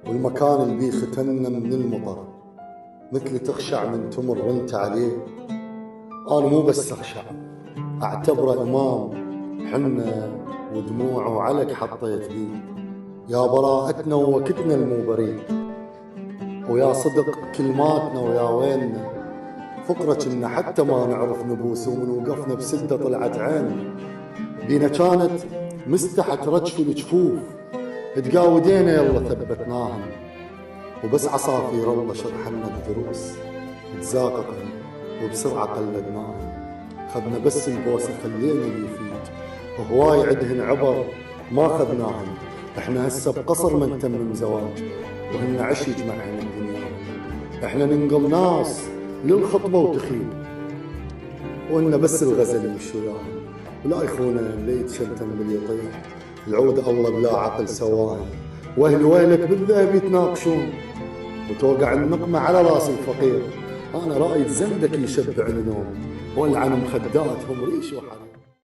والمكان اللي بيه ختنا من المطر مثل تخشع من تمر وانت عليه. انا مو بس اخشع، اعتبره امام حنه ودموع وعلق حطيت بيه. يا براءتنا ووقتنا المو بريء، ويا صدق كلماتنا ويا ويننا. فكرة إن حتى ما نعرف نبوس ومن وقفنا بسدة طلعت عين. بينا كانت مستحى ترجف الجفوف، تقاودينا يلا ثبتناها. وبس عصافير الله شرحنا الدروس تزاققن وبسرعة قلدناها. خذنا بس البوسة خلينا اللي يفيد، وهواي عدهن عبر ما خذناهن. احنا هسه بقصر من تمم زواج، وهن عش يجمعهن الدنيا. احنا ننقل ناس للخطبة وتخيل، وإن بس الغزل يمشي وياهم. ولا يخونا اللي يتشتم باللي يطيح، العود الله بلا عقل سواهم. واهل ويلك بالذهب يتناقشون، وتوقع النقمة على راس الفقير. أنا رأيت زندك يشبع النوم، والعن مخداتهم ريش وحرام.